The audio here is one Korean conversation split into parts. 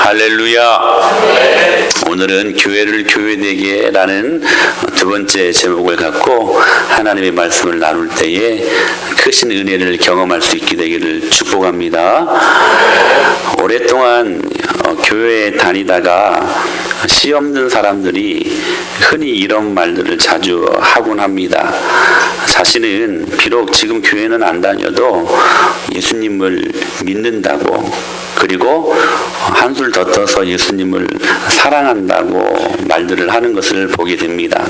할렐루야. 오늘은 교회를 교회되게 라는 두 번째 제목을 갖고 하나님의 말씀을 나눌 때에 크신 은혜를 경험할 수 있게 되기를 축복합니다. 오랫동안 교회에 다니다가 씨 없는 사람들이 흔히 이런 말들을 자주 하곤 합니다. 자신은 비록 지금 교회는 안 다녀도 예수님을 믿는다고, 그리고 한술 더 떠서 예수님을 사랑한다고 말들을 하는 것을 보게 됩니다.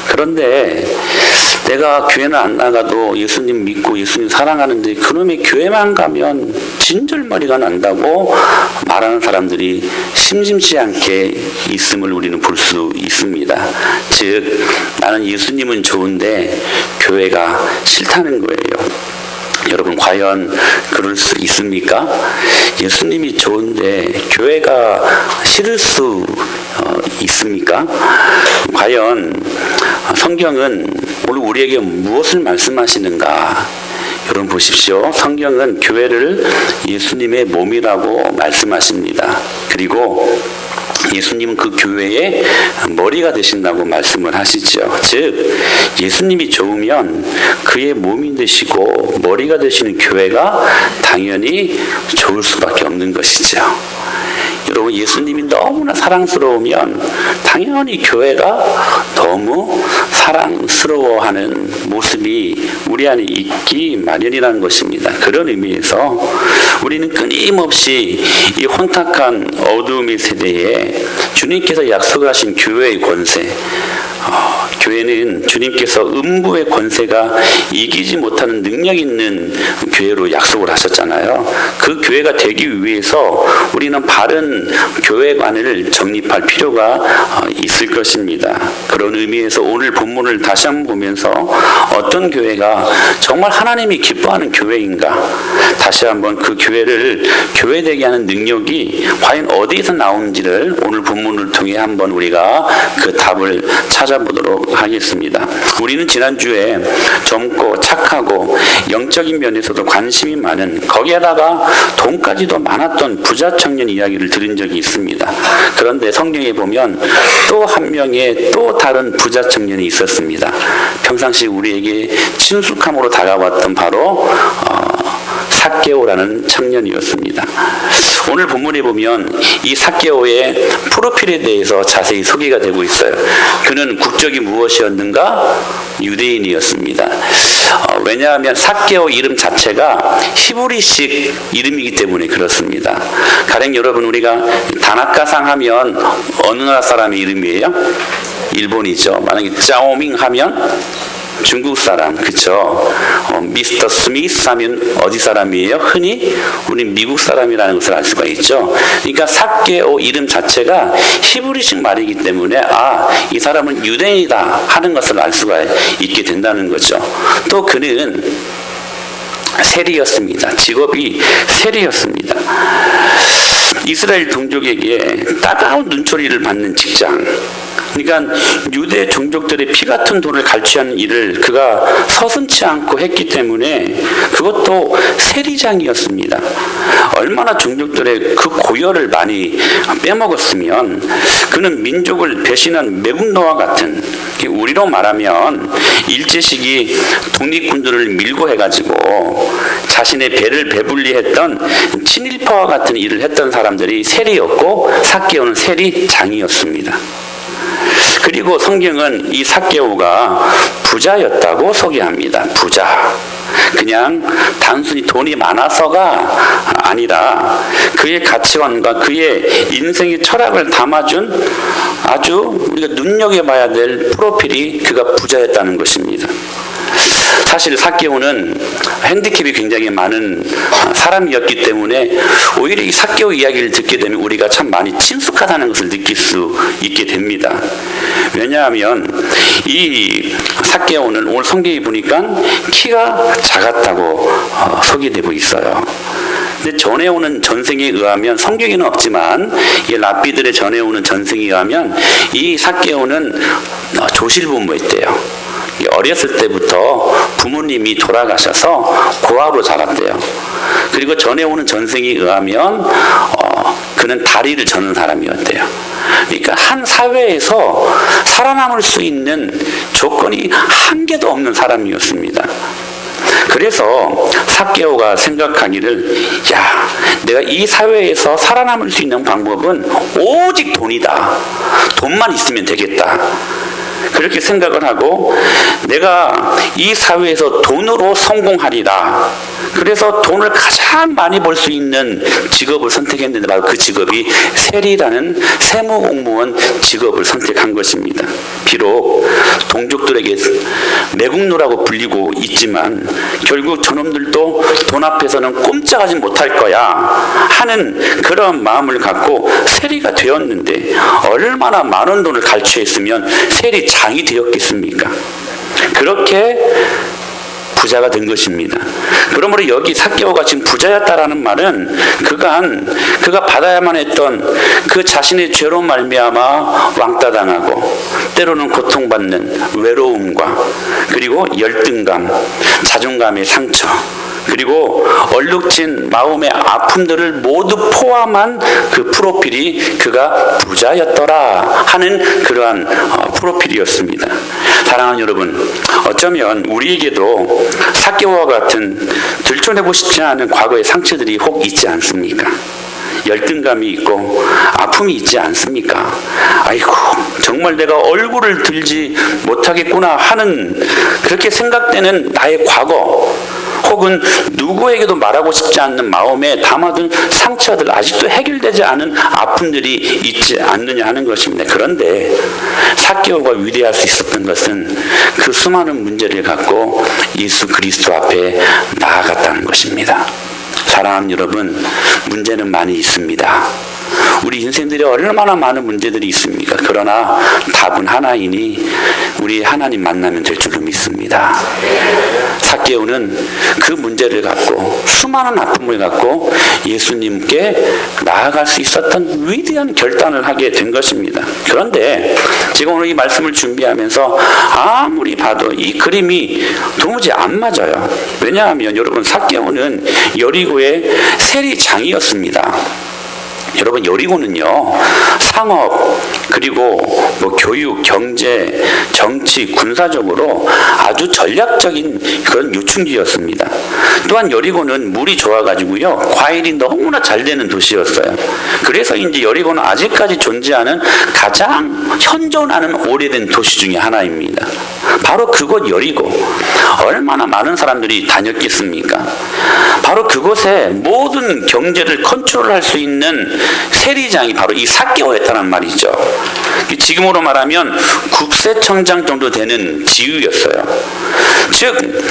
그런데 내가 교회는 안 나가도 예수님 믿고 예수님 사랑하는데 그놈의 교회만 가면 진절머리가 난다고 말하는 사람들이 심심치 않게 있음을 우리는 볼 수 있습니다. 즉, 나는 예수님은 좋은데 교회가 싫다는 거예요. 여러분, 과연 그럴 수 있습니까? 예수님이 좋은데 교회가 싫을 수 있습니까? 과연 성경은 오늘 우리에게 무엇을 말씀하시는가? 여러분 보십시오. 성경은 교회를 예수님의 몸이라고 말씀하십니다. 그리고 예수님은 그 교회의 머리가 되신다고 말씀을 하시죠. 즉, 예수님이 좋으면 그의 몸이 되시고 머리가 되시는 교회가 당연히 좋을 수밖에 없는 것이죠. 여러분, 예수님이 너무나 사랑스러우면 당연히 교회가 너무 사랑스러워하는 모습이 우리 안에 있기 마련이라는 것입니다. 그런 의미에서 우리는 끊임없이 이 혼탁한 어두움의 세대에 주님께서 약속하신 교회의 권세, 교회는 주님께서 음부의 권세가 이기지 못하는 능력 있는 교회로 약속을 하셨잖아요. 그 교회가 되기 위해서 우리는 바른 교회관을 정립할 필요가 있을 것입니다. 그런 의미에서 오늘 본문을 다시 한번 보면서 어떤 교회가 정말 하나님이 기뻐하는 교회인가, 다시 한번 그 교회를 교회되게 하는 능력이 과연 어디에서 나오는지를 오늘 본문을 통해 한번 우리가 그 답을 찾아보도록 하겠습니다. 우리는 지난주에 젊고 착하고 영적인 면에서도 관심이 많은, 거기에다가 돈까지도 많았던 부자 청년 이야기를 들은 적이 있습니다. 그런데 성경에 보면 또 한 명의 또 다른 부자 청년이 있었습니다. 평상시 우리에게 친숙함으로 다가왔던 바로 삭개오라는 청년이었습니다. 오늘 본문에 보면 이 삭개오의 프로필에 대해서 자세히 소개가 되고 있어요. 그는 국적이 무엇이었는가? 유대인이었습니다. 왜냐하면 삭개오 이름 자체가 히브리식 이름이기 때문에 그렇습니다. 가령 여러분, 우리가 다나카상 하면 어느 나라 사람의 이름이에요? 일본이죠. 만약에 짜오밍 하면 중국 사람, 그쵸? 미스터 스미스 하면 어디 사람이에요? 흔히 우리 미국 사람이라는 것을 알 수가 있죠. 그러니까 삭개오 이름 자체가 히브리식 말이기 때문에 이 사람은 유대인이다 하는 것을 알 수가 있게 된다는 거죠. 또 그는 세리였습니다. 직업이 세리였습니다. 이스라엘 동족에게 따가운 눈초리를 받는 직장, 그러니까 유대 종족들의 피 같은 돈을 갈취하는 일을 그가 서슴지 않고 했기 때문에 그것도 세리장이었습니다. 얼마나 종족들의 그 고열을 많이 빼먹었으면 그는 민족을 배신한 매국노와 같은, 우리로 말하면 일제시기 독립군들을 밀고 해가지고 자신의 배를 배불리했던 친일파와 같은 일을 했던 사람들이 세리였고, 삭개오는 세리장이었습니다. 그리고 성경은 이 삭개오가 부자였다고 소개합니다. 부자. 그냥 단순히 돈이 많아서가 아니라 그의 가치관과 그의 인생의 철학을 담아준 아주 우리가 눈여겨봐야 될 프로필이 그가 부자였다는 것입니다. 사실 삭개오는 핸디캡이 굉장히 많은 사람이었기 때문에 오히려 이 삭개오 이야기를 듣게 되면 우리가 참 많이 친숙하다는 것을 느낄 수 있게 됩니다. 왜냐하면 이 삭개오는 오늘 성경에 보니까 키가 작았다고 소개되고 있어요. 근데 전해오는 전생에 의하면, 성경에는 없지만 이 랍비들의 전해오는 전생에 의하면 이 삭개오는 조실부모였대요. 어렸을 때부터 부모님이 돌아가셔서 고아로 자랐대요. 그리고 전해오는 전생에 의하면 그는 다리를 저는 사람이었대요. 그러니까 한 사회에서 살아남을 수 있는 조건이 한 개도 없는 사람이었습니다. 그래서 삭개오가 생각하기를, 야, 내가 이 사회에서 살아남을 수 있는 방법은 오직 돈이다. 돈만 있으면 되겠다. 그렇게 생각을 하고, 내가 이 사회에서 돈으로 성공하리라. 그래서 돈을 가장 많이 벌 수 있는 직업을 선택했는데, 바로 그 직업이 세리라는 세무공무원 직업을 선택한 것입니다. 비록 동족들에게 매국노라고 불리고 있지만 결국 저놈들도 돈 앞에서는 꼼짝하지 못할 거야 하는 그런 마음을 갖고 세리가 되었는데, 얼마나 많은 돈을 갈취했으면 세리장이 되었겠습니까? 그렇게 부자가 된 것입니다. 그러므로 여기 삭개오가 지금 부자였다라는 말은 그가 받아야만 했던 그 자신의 죄로 말미암아 왕따당하고 때로는 고통받는 외로움과 그리고 열등감, 자존감의 상처, 그리고 얼룩진 마음의 아픔들을 모두 포함한 그 프로필이 그가 부자였더라 하는 그러한 프로필이었습니다. 사랑하는 여러분, 어쩌면 우리에게도 삭개오와 같은 들춰내고 싶지 않은 과거의 상처들이 혹 있지 않습니까? 열등감이 있고 아픔이 있지 않습니까? 아이고, 정말 내가 얼굴을 들지 못하겠구나 하는 그렇게 생각되는 나의 과거, 혹은 누구에게도 말하고 싶지 않는 마음에 담아둔 상처들, 아직도 해결되지 않은 아픔들이 있지 않느냐 하는 것입니다. 그런데 삭개오가 위대할 수 있었던 것은 그 수많은 문제를 갖고 예수 그리스도 앞에 나아갔다는 것입니다. 사랑하는 여러분, 문제는 많이 있습니다. 우리 인생들이 얼마나 많은 문제들이 있습니까? 그러나 답은 하나이니 우리 하나님 만나면 될 줄로 믿습니다. 삭개오는 그 문제를 갖고, 수많은 아픔을 갖고 예수님께 나아갈 수 있었던 위대한 결단을 하게 된 것입니다. 그런데 제가 오늘 이 말씀을 준비하면서 아무리 봐도 이 그림이 도무지 안 맞아요. 왜냐하면 여러분, 삭개오는 여리고의 세리장이었습니다. 여러분, 여리고는요, 상업, 그리고 교육, 경제, 정치, 군사적으로 아주 전략적인 그런 요충지였습니다. 또한 여리고는 물이 좋아가지고요, 과일이 너무나 잘 되는 도시였어요. 그래서 이제 여리고는 아직까지 존재하는 가장 현존하는 오래된 도시 중에 하나입니다. 바로 그곳 여리고, 얼마나 많은 사람들이 다녔겠습니까? 바로 그곳에 모든 경제를 컨트롤할 수 있는 세리장이 바로 이 삭개오였다는 말이죠. 지금으로 말하면 국세청장 정도 되는 지위였어요. 즉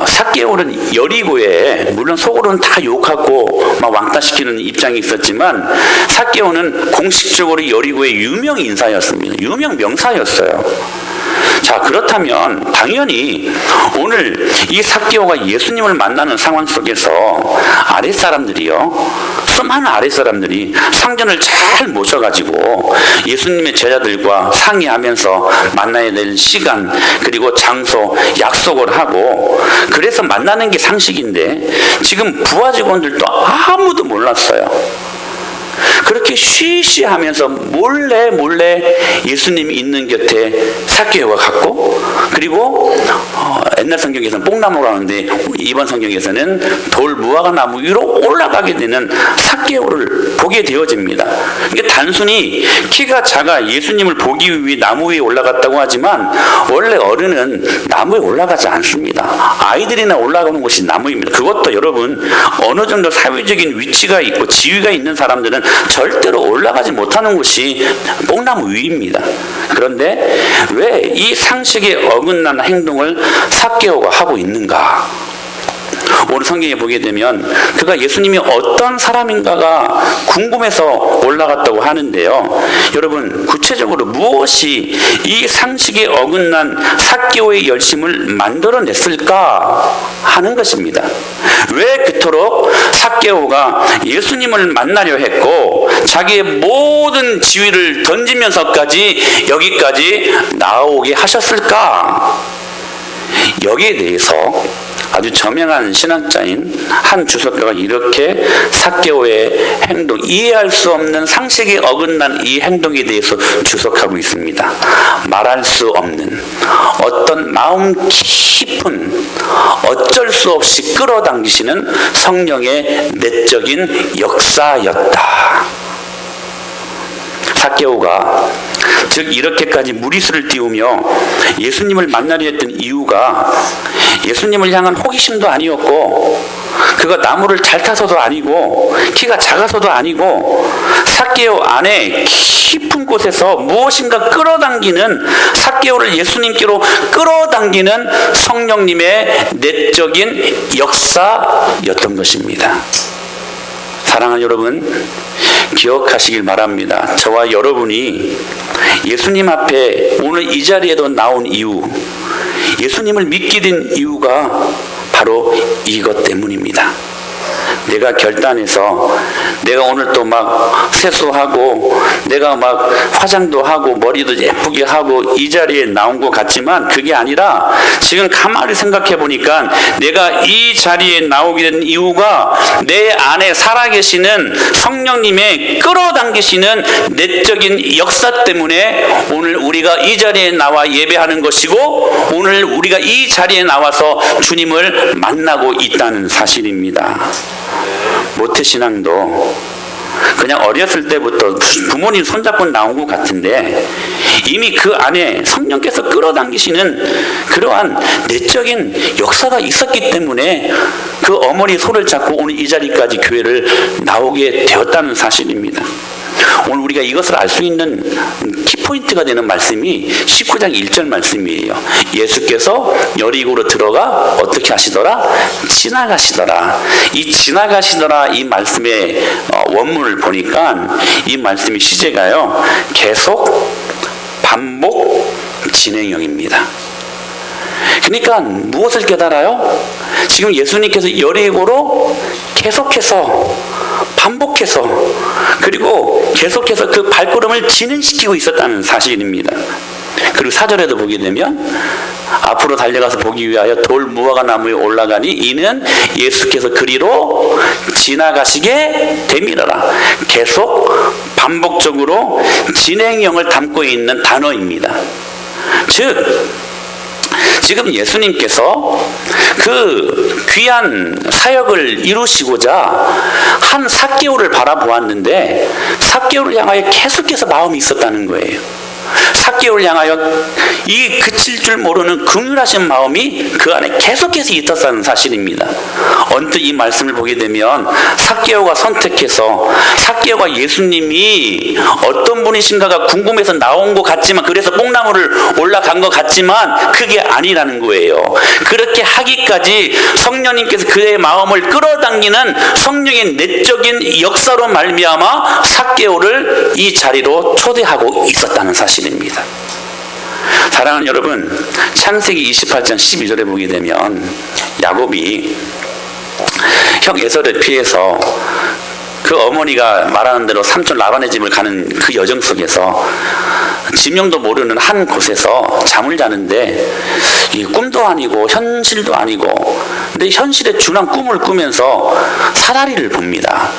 삭개오는 여리고에, 물론 속으로는 다 욕하고 막 왕따시키는 입장이 있었지만, 삭개오는 공식적으로 여리고의 유명 인사였습니다. 유명 명사였어요. 자, 그렇다면 당연히 오늘 이 삭개오가 예수님을 만나는 상황 속에서 아랫사람들이요, 수많은 아랫사람들이 상전을 잘 모셔가지고 예수님의 제자들과 상의하면서 만나야 될 시간, 그리고 장소 약속을 하고, 그래서 만나는 게 상식인데 지금 부하 직원들도 아무도 몰랐어요. 그렇게 쉬쉬하면서 몰래 예수님이 있는 곁에 삭개오가 갔고, 그리고 옛날 성경에서는 뽕나무라고 하는데 이번 성경에서는 돌 무화과 나무 위로 올라가게 되는 삭개오를 보게 되어집니다. 이게 단순히 키가 작아 예수님을 보기 위해 나무 위에 올라갔다고 하지만, 원래 어른은 나무에 올라가지 않습니다. 아이들이나 올라가는 곳이 나무입니다. 그것도 여러분, 어느 정도 사회적인 위치가 있고 지위가 있는 사람들은 절대로 올라가지 못하는 곳이 뽕나무 위입니다. 그런데 왜 이 상식에 어긋난 행동을 삭개오가 하고 있는가? 오늘 성경에 보게 되면 그가 예수님이 어떤 사람인가가 궁금해서 올라갔다고 하는데요. 여러분, 구체적으로 무엇이 이 상식에 어긋난 삭개오의 열심을 만들어냈을까 하는 것입니다. 왜 그토록 삭개오가 예수님을 만나려 했고 자기의 모든 지위를 던지면서까지 여기까지 나오게 하셨을까? 여기에 대해서 아주 저명한 신학자인 한 주석가가 이렇게 삭개오의 행동, 이해할 수 없는 상식에 어긋난 이 행동에 대해서 주석하고 있습니다. 말할 수 없는 어떤 마음 깊은 어쩔 수 없이 끌어당기시는 성령의 내적인 역사였다. 삭개오가 즉 이렇게까지 무리수를 띄우며 예수님을 만나려 했던 이유가 예수님을 향한 호기심도 아니었고, 그가 나무를 잘 타서도 아니고, 키가 작아서도 아니고, 삭개오 안에 깊은 곳에서 무엇인가 끌어당기는, 삭개오를 예수님께로 끌어당기는 성령님의 내적인 역사였던 것입니다. 사랑하는 여러분, 기억하시길 바랍니다. 저와 여러분이 예수님 앞에 오늘 이 자리에도 나온 이유, 예수님을 믿게 된 이유가 바로 이것 때문입니다. 내가 결단해서 내가 오늘 또 막 세수하고 내가 막 화장도 하고 머리도 예쁘게 하고 이 자리에 나온 것 같지만 그게 아니라 지금 가만히 생각해 보니까 내가 이 자리에 나오게 된 이유가 내 안에 살아계시는 성령님의 끌어당기시는 내적인 역사 때문에 오늘 우리가 이 자리에 나와 예배하는 것이고, 오늘 우리가 이 자리에 나와서 주님을 만나고 있다는 사실입니다. 모태신앙도 그냥 어렸을 때부터 부모님 손잡고 나온 것 같은데 이미 그 안에 성령께서 끌어당기시는 그러한 내적인 역사가 있었기 때문에 그 어머니 손을 잡고 오늘 이 자리까지 교회를 나오게 되었다는 사실입니다. 오늘 우리가 이것을 알 수 있는 키포인트가 되는 말씀이 19장 1절 말씀이에요. 예수께서 여리고로 들어가 어떻게 하시더라? 지나가시더라. 이 지나가시더라 이 말씀의 원문을 보니까 이 말씀의 시제가요, 계속, 반복, 진행형입니다. 그러니까 무엇을 깨달아요? 지금 예수님께서 여리고로 계속해서 반복해서 그리고 계속해서 그 발걸음을 진행시키고 있었다는 사실입니다. 그리고 4절에도 보게 되면 앞으로 달려가서 보기 위하여 돌 무화과 나무에 올라가니 이는 예수께서 그리로 지나가시게 되밀어라. 계속 반복적으로 진행형을 담고 있는 단어입니다. 즉 지금 예수님께서 그 귀한 사역을 이루시고자 한 삭개오를 바라보았는데 삭개오를 향하여 계속해서 마음이 있었다는 거예요. 삭개오를 향하여 이 그칠 줄 모르는 긍휼하신 마음이 그 안에 계속해서 있었다는 사실입니다. 언뜻 이 말씀을 보게 되면 삭개오가 선택해서 삭개오가 예수님이 어떤 분이신가가 궁금해서 나온 것 같지만, 그래서 뽕나무를 올라간 것 같지만 그게 아니라는 거예요. 그렇게 하기까지 성령님께서 그의 마음을 끌어당기는 성령의 내적인 역사로 말미암아 삭개오를 이 자리로 초대하고 있었다는 사실입니다. 사랑하는 여러분, 창세기 28장 12절에 보게 되면 야곱이 형 에서를 피해서 그 어머니가 말하는 대로 삼촌 라반의 집을 가는 그 여정 속에서 지명도 모르는 한 곳에서 잠을 자는데 이게 꿈도 아니고 현실도 아니고, 근데 현실에 준한 꿈을 꾸면서 사다리를 봅니다.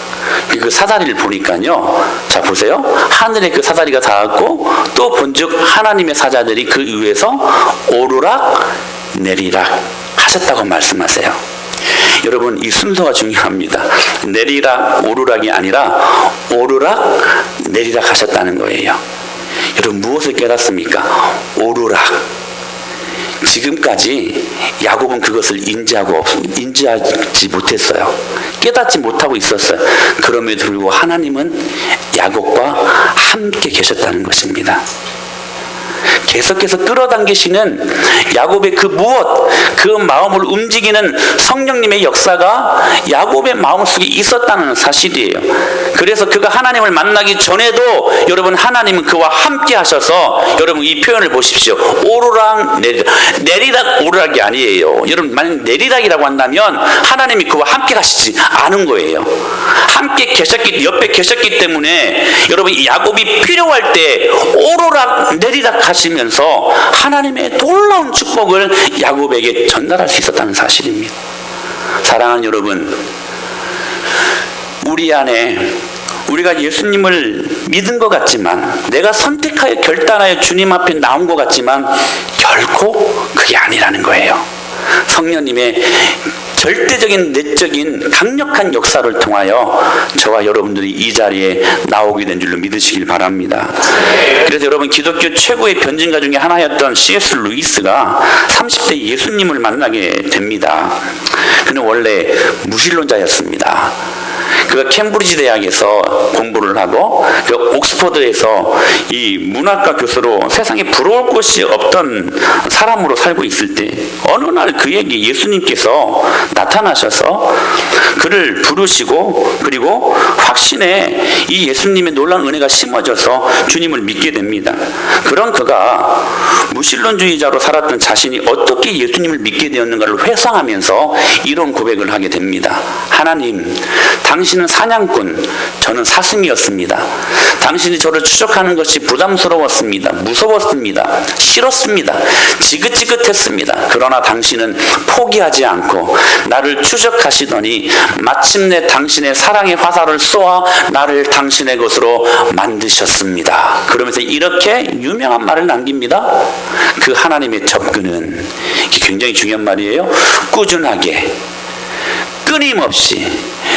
그 사다리를 보니까요, 자 보세요, 하늘에 그 사다리가 닿았고 또 본즉 하나님의 사자들이 그 위에서 오르락 내리락 하셨다고 말씀하세요. 여러분, 이 순서가 중요합니다. 내리락 오르락이 아니라 오르락 내리락 하셨다는 거예요. 여러분, 무엇을 깨닫습니까? 오르락. 지금까지 야곱은 그것을 인지하지 못했어요. 깨닫지 못하고 있었어요. 그럼에도 불구하고 하나님은 야곱과 함께 계셨다는 것입니다. 계속해서 끌어당기시는 야곱의 그 무엇, 그 마음을 움직이는 성령님의 역사가 야곱의 마음속에 있었다는 사실이에요. 그래서 그가 하나님을 만나기 전에도 여러분, 하나님은 그와 함께 하셔서, 여러분 이 표현을 보십시오. 오르락 내리락 오르락이 아니에요. 여러분, 만약 내리락이라고 한다면 하나님이 그와 함께 가시지 않은 거예요. 함께 계셨기, 옆에 계셨기 때문에 여러분, 야곱이 필요할 때 오르락 내리락 하시면서 하면서 하나님의 놀라운 축복을 야곱에게 전달할 수 있었다는 사실입니다. 사랑하는 여러분, 우리 안에 우리가 예수님을 믿은 것 같지만, 내가 선택하여 결단하여 주님 앞에 나온 것 같지만 결코 그게 아니라는 거예요. 성령님의 절대적인 내적인 강력한 역사를 통하여 저와 여러분들이 이 자리에 나오게 된 줄로 믿으시길 바랍니다. 그래서 여러분, 기독교 최고의 변증가 중에 하나였던 C.S. 루이스가 30대 예수님을 만나게 됩니다. 그는 원래 무신론자였습니다. 그가 캠브리지 대학에서 공부를 하고 옥스퍼드에서 이 문학과 교수로 세상에 부러울 곳이 없던 사람으로 살고 있을 때 어느 날 그에게 예수님께서 나타나셔서 그를 부르시고, 그리고 확신에 이 예수님의 놀라운 은혜가 심어져서 주님을 믿게 됩니다. 그런 그가 무신론주의자로 살았던 자신이 어떻게 예수님을 믿게 되었는가를 회상하면서 이런 고백을 하게 됩니다. 하나님, 당신은 사냥꾼, 저는 사슴이었습니다. 당신이 저를 추적하는 것이 부담스러웠습니다. 무서웠습니다. 싫었습니다. 지긋지긋했습니다. 그러나 당신은 포기하지 않고 나를 추적하시더니 마침내 당신의 사랑의 화살을 쏘아 나를 당신의 것으로 만드셨습니다. 그러면서 이렇게 유명한 말을 남깁니다. 그 하나님의 접근은, 굉장히 중요한 말이에요, 꾸준하게, 끊임없이,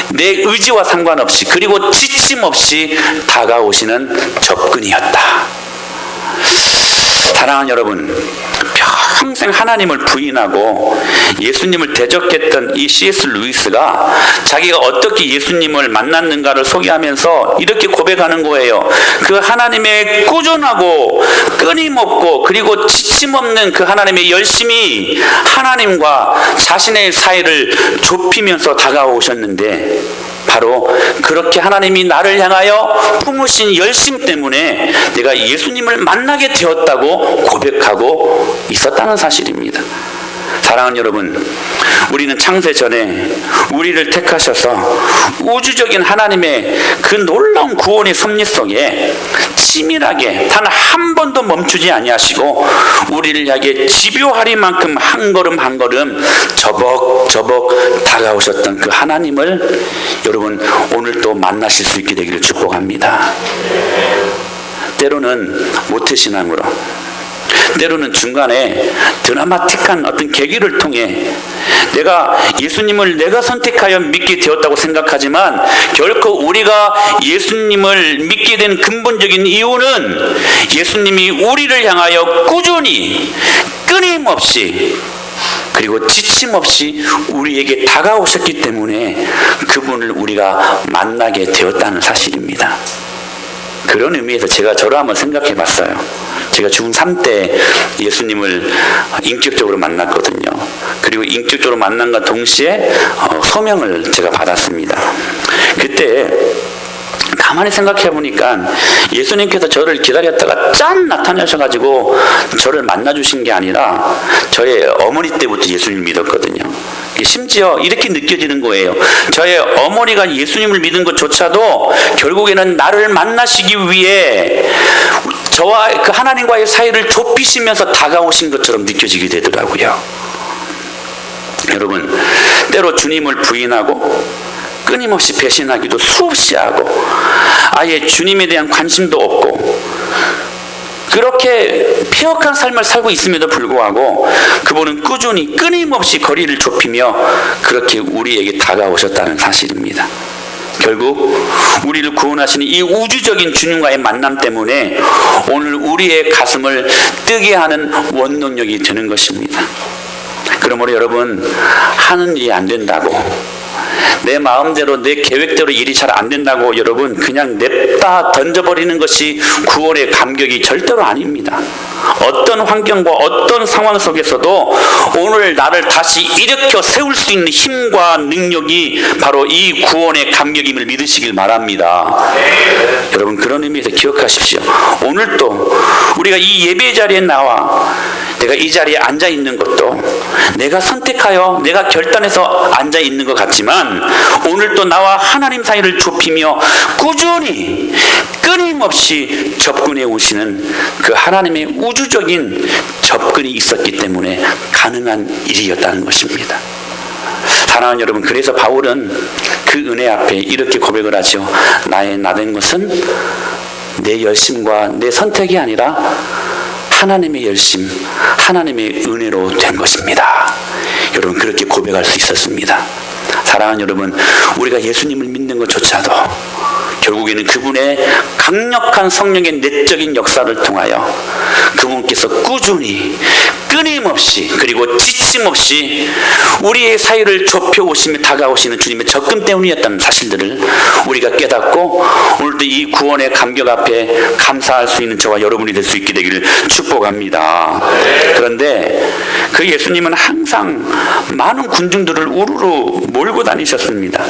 내 의지와 상관없이, 그리고 지침 없이 다가오시는 접근이었다. 사랑하는 여러분, 평생 하나님을 부인하고 예수님을 대적했던 이 C.S. 루이스가 자기가 어떻게 예수님을 만났는가를 소개하면서 이렇게 고백하는 거예요. 그 하나님의 꾸준하고 끊임없고 그리고 지침없는 그 하나님의 열심이 하나님과 자신의 사이를 좁히면서 다가오셨는데, 바로 그렇게 하나님이 나를 향하여 품으신 열심 때문에 내가 예수님을 만나게 되었다고 고백하고 있었다는 사실입니다. 사랑하는 여러분, 우리는 창세 전에 우리를 택하셔서 우주적인 하나님의 그 놀라운 구원의 섭리 속에 치밀하게 단 한 번도 멈추지 아니하시고 우리를 향해 집요하리만큼 한 걸음 한 걸음 저벅저벅 다가오셨던 그 하나님을 여러분, 오늘 또 만나실 수 있게 되기를 축복합니다. 때로는 모태신앙으로, 때로는 중간에 드라마틱한 어떤 계기를 통해 내가 예수님을 내가 선택하여 믿게 되었다고 생각하지만, 결코 우리가 예수님을 믿게 된 근본적인 이유는 예수님이 우리를 향하여 꾸준히, 끊임없이, 그리고 지침 없이 우리에게 다가오셨기 때문에 그분을 우리가 만나게 되었다는 사실입니다. 그런 의미에서 제가 저를 한번 생각해 봤어요. 제가 중3 때 예수님을 인격적으로 만났거든요. 그리고 인격적으로 만남과 동시에 소명을 제가 받았습니다. 그때 가만히 생각해 보니까 예수님께서 저를 기다렸다가 짠 나타나셔가지고 저를 만나주신 게 아니라 저의 어머니 때부터 예수님을 믿었거든요. 심지어 이렇게 느껴지는 거예요. 저의 어머니가 예수님을 믿은 것조차도 결국에는 나를 만나시기 위해 저와 그 하나님과의 사이를 좁히시면서 다가오신 것처럼 느껴지게 되더라고요. 여러분, 때로 주님을 부인하고 끊임없이 배신하기도 수없이 하고 아예 주님에 대한 관심도 없고 그렇게 폐역한 삶을 살고 있음에도 불구하고 그분은 꾸준히 끊임없이 거리를 좁히며 그렇게 우리에게 다가오셨다는 사실입니다. 결국 우리를 구원하시는 이 우주적인 주님과의 만남 때문에 오늘 우리의 가슴을 뜨게 하는 원동력이 되는 것입니다. 그러므로 여러분, 하는 일이 안 된다고, 내 마음대로 내 계획대로 일이 잘 안 된다고 여러분 그냥 냅다 던져버리는 것이 구원의 감격이 절대로 아닙니다. 어떤 환경과 어떤 상황 속에서도 오늘 나를 다시 일으켜 세울 수 있는 힘과 능력이 바로 이 구원의 감격임을 믿으시길 바랍니다. 여러분, 그런 의미에서 기억하십시오. 오늘 또 우리가 이 예배 자리에 나와 내가 이 자리에 앉아 있는 것도 내가 선택하여 내가 결단해서 앉아 있는 것 같지만, 오늘 또 나와 하나님 사이를 좁히며 꾸준히 끊임없이 접근해 오시는 그 하나님의 우주적인 접근이 있었기 때문에 가능한 일이었다는 것입니다. 사랑하는 여러분, 그래서 바울은 그 은혜 앞에 이렇게 고백을 하죠. 나의 나된 것은 내 열심과 내 선택이 아니라 하나님의 열심, 하나님의 은혜로 된 것입니다. 여러분, 그렇게 고백할 수 있었습니다. 사랑하는 여러분, 우리가 예수님을 믿는 것조차도 결국에는 그분의 강력한 성령의 내적인 역사를 통하여 그분께서 꾸준히 끊임없이 그리고 지침 없이 우리의 사이를 좁혀오시며 다가오시는 주님의 접근 때문이었다는 사실들을 우리가 깨닫고 오늘도 이 구원의 감격 앞에 감사할 수 있는 저와 여러분이 될 수 있게 되기를 축복합니다. 그런데 그 예수님은 항상 많은 군중들을 우르르 몰고 다니셨습니다.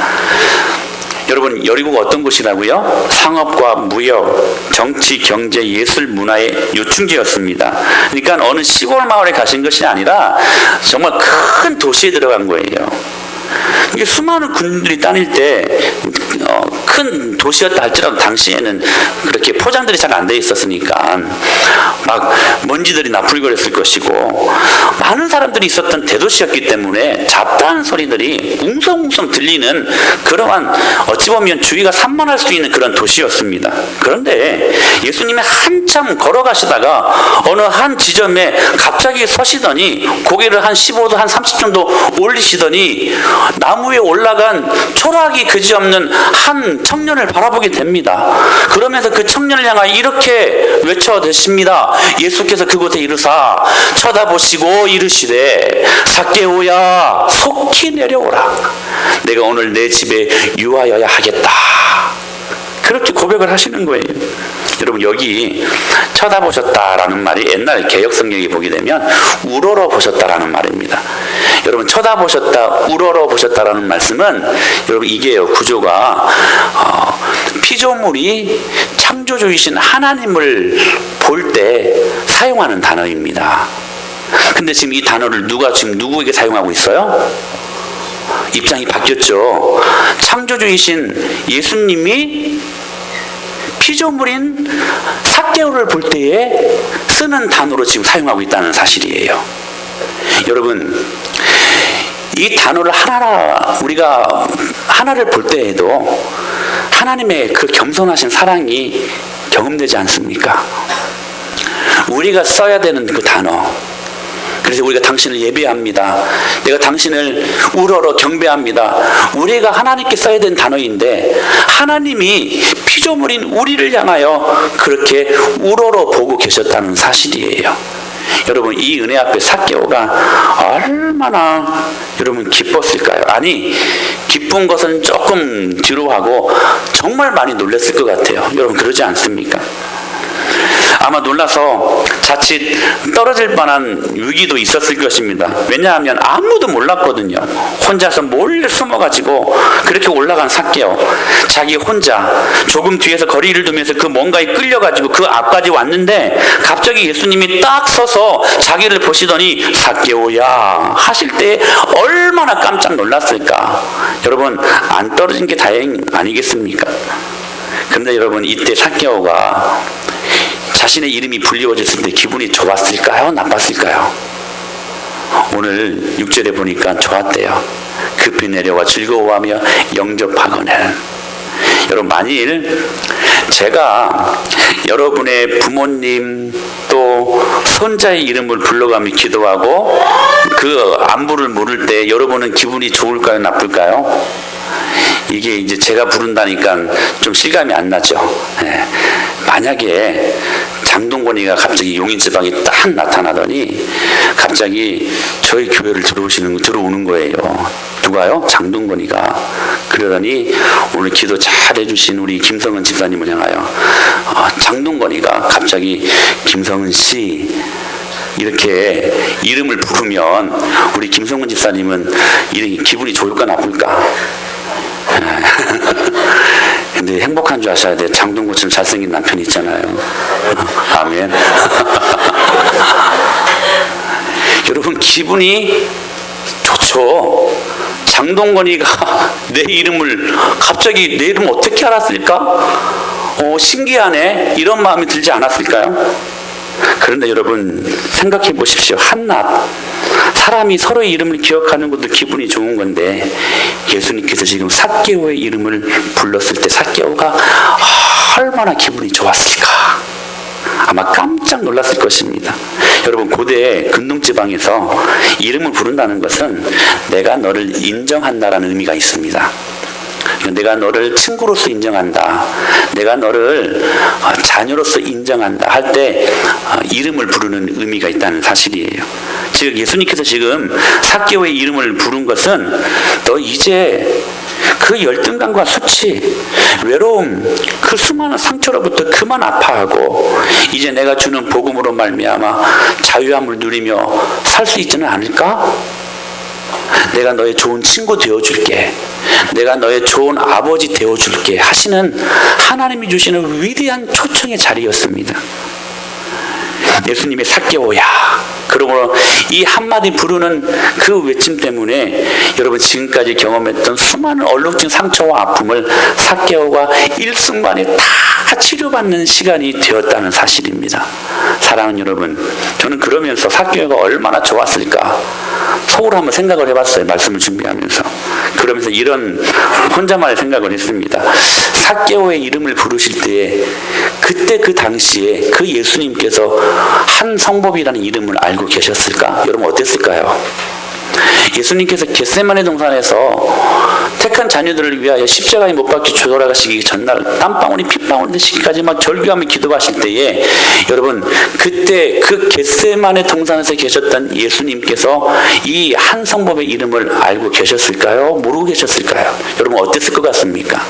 여러분, 여리고가 어떤 곳이라고요? 상업과 무역, 정치, 경제, 예술, 문화의 요충지였습니다. 그러니까 어느 시골 마을에 가신 것이 아니라 정말 큰 도시에 들어간 거예요. 이게 수많은 군들이 다닐 때 큰 도시였다 할지라도 당시에는 그렇게 포장들이 잘 안 돼 있었으니까 막 먼지들이 나풀거렸을 것이고 많은 사람들이 있었던 대도시였기 때문에 잡다한 소리들이 웅성웅성 들리는 그러한 어찌 보면 주위가 산만할 수 있는 그런 도시였습니다. 그런데 예수님이 한참 걸어가시다가 어느 한 지점에 갑자기 서시더니 고개를 한 15도 한 30 정도 올리시더니 나무에 올라간 초라하기 그지없는 한 청년을 바라보게 됩니다. 그러면서 그 청년을 향하여 이렇게 외쳐대십니다. 예수께서 그곳에 이르사 쳐다보시고 이르시되 삭개오야 속히 내려오라. 내가 오늘 내 집에 유하여야 하겠다. 그렇게 고백을 하시는 거예요. 여러분, 여기 쳐다보셨다라는 말이 옛날 개역성경에 보게 되면 우러러 보셨다라는 말입니다. 여러분, 쳐다보셨다, 우러러 보셨다라는 말씀은 여러분 이게요, 구조가 피조물이 창조주이신 하나님을 볼 때 사용하는 단어입니다. 근데 지금 이 단어를 지금 누구에게 사용하고 있어요? 입장이 바뀌었죠. 창조주이신 예수님이 피조물인 삭개오를 볼 때에 쓰는 단어로 지금 사용하고 있다는 사실이에요. 여러분, 이 단어를 우리가 하나를 볼 때에도 하나님의 그 겸손하신 사랑이 경험되지 않습니까? 우리가 써야 되는 그 단어, 그래서 우리가 당신을 예배합니다. 내가 당신을 우러러 경배합니다. 우리가 하나님께 써야 되는 단어인데 하나님이 피조물인 우리를 향하여 그렇게 우러러 보고 계셨다는 사실이에요. 여러분, 이 은혜 앞에 삭개오가 얼마나 여러분 기뻤을까요? 아니, 기쁜 것은 조금 뒤로하고 정말 많이 놀랐을 것 같아요. 여러분, 그러지 않습니까? 아마 놀라서 자칫 떨어질 뻔한 위기도 있었을 것입니다. 왜냐하면 아무도 몰랐거든요. 혼자서 몰래 숨어가지고 그렇게 올라간 삭개오, 자기 혼자 조금 뒤에서 거리를 두면서 그 뭔가에 끌려가지고 그 앞까지 왔는데 갑자기 예수님이 딱 서서 자기를 보시더니 삭개오야 하실 때 얼마나 깜짝 놀랐을까. 여러분, 안 떨어진 게 다행 아니겠습니까? 근데 여러분, 이때 삭개오가 자신의 이름이 불리워졌을 때 기분이 좋았을까요? 나빴을까요? 오늘 6절에 보니까 좋았대요. 급히 내려와 즐거워하며 영접하거늘. 여러분, 만일 제가 여러분의 부모님 또 손자의 이름을 불러가며 기도하고 그 안부를 물을 때 여러분은 기분이 좋을까요? 나쁠까요? 이게 이제 제가 부른다니까 좀 실감이 안 나죠. 네. 만약에 장동건이가 갑자기 용인지방에 딱 나타나더니 갑자기 저희 교회를 들어오는 거예요. 누가요? 장동건이가. 그러더니 오늘 기도 잘 해주신 우리 김성은 집사님을 향하여 장동건이가 갑자기 김성은 씨 이렇게 이름을 부르면 우리 김성은 집사님은 기분이 좋을까 나쁠까? 근데 행복한 줄 아셔야 돼요. 장동건처럼 잘생긴 남편이 있잖아요. 아멘. 여러분, 기분이 좋죠. 장동건이가 내 이름을 갑자기 내 이름 어떻게 알았을까? 신기하네, 이런 마음이 들지 않았을까요? 그런데 여러분 생각해 보십시오. 한낱 사람이 서로의 이름을 기억하는 것도 기분이 좋은 건데, 예수님께서 지금 삭개오의 이름을 불렀을 때 삭개오가 얼마나 기분이 좋았을까? 아마 깜짝 놀랐을 것입니다. 여러분, 고대 근동지방에서 이름을 부른다는 것은 내가 너를 인정한다라는 의미가 있습니다. 내가 너를 친구로서 인정한다, 내가 너를 자녀로서 인정한다 할 때 이름을 부르는 의미가 있다는 사실이에요. 즉 예수님께서 지금 삭개오의 이름을 부른 것은 너 이제 그 열등감과 수치, 외로움, 그 수많은 상처로부터 그만 아파하고 이제 내가 주는 복음으로 말미암아 자유함을 누리며 살 수 있지는 않을까? 내가 너의 좋은 친구 되어줄게, 내가 너의 좋은 아버지 되어줄게 하시는 하나님이 주시는 위대한 초청의 자리였습니다. 예수님의 삭개오야, 그러므로 이 한마디 부르는 그 외침 때문에 여러분 지금까지 경험했던 수많은 얼룩진 상처와 아픔을 삭개오가 일순간에 다 치료받는 시간이 되었다는 사실입니다. 사랑하는 여러분, 저는 그러면서 삭개오가 얼마나 좋았을까 속으로 한번 생각을 해봤어요. 말씀을 준비하면서. 그러면서 이런 혼자만의 생각을 했습니다. 삭개오의 이름을 부르실 때에 그때 그 당시에 그 예수님께서 한 성법이라는 이름을 알고 계셨을까? 여러분 어땠을까요? 예수님께서 겟세마네 동산에서 택한 자녀들을 위하여 십자가에 못 박혀 돌아가시기 전날 땀방울이 핏방울 되시기까지 막 절규하며 기도하실 때에 여러분 그때 그 겟세마네 동산에서 계셨던 예수님께서 이 한 성법의 이름을 알고 계셨을까요? 모르고 계셨을까요? 여러분 어땠을 것 같습니까?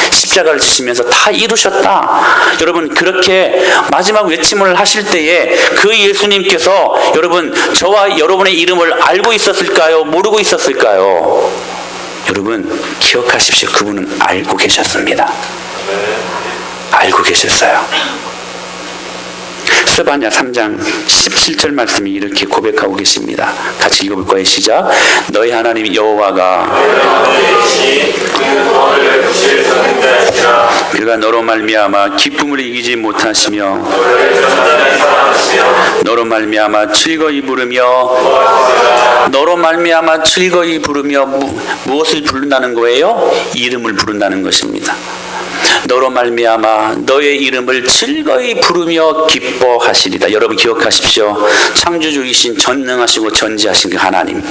십자가를 지시면서 다 이루셨다, 여러분 그렇게 마지막 외침을 하실 때에 그 예수님께서 여러분 저와 여러분의 이름을 알고 있었을까요? 모르고 있었을까요? 여러분 기억하십시오. 그분은 알고 계셨습니다. 알고 계셨어요. 스바냐 3장 17절 말씀이 이렇게 고백하고 계십니다. 같이 읽어볼 거예요. 시작. 너희 하나님 여호와가 그가 너로 말미암아 기쁨을 이기지 못하시며 너로 말미암아 즐거이 부르며 너로 말미암아 즐거이 부르며 무엇을 부른다는 거예요? 이름을 부른다는 것입니다. 너로 말미암아 너의 이름을 즐거이 부르며 기뻐하시리다. 여러분 기억하십시오. 창조주이신 전능하시고 전지하신 그 하나님,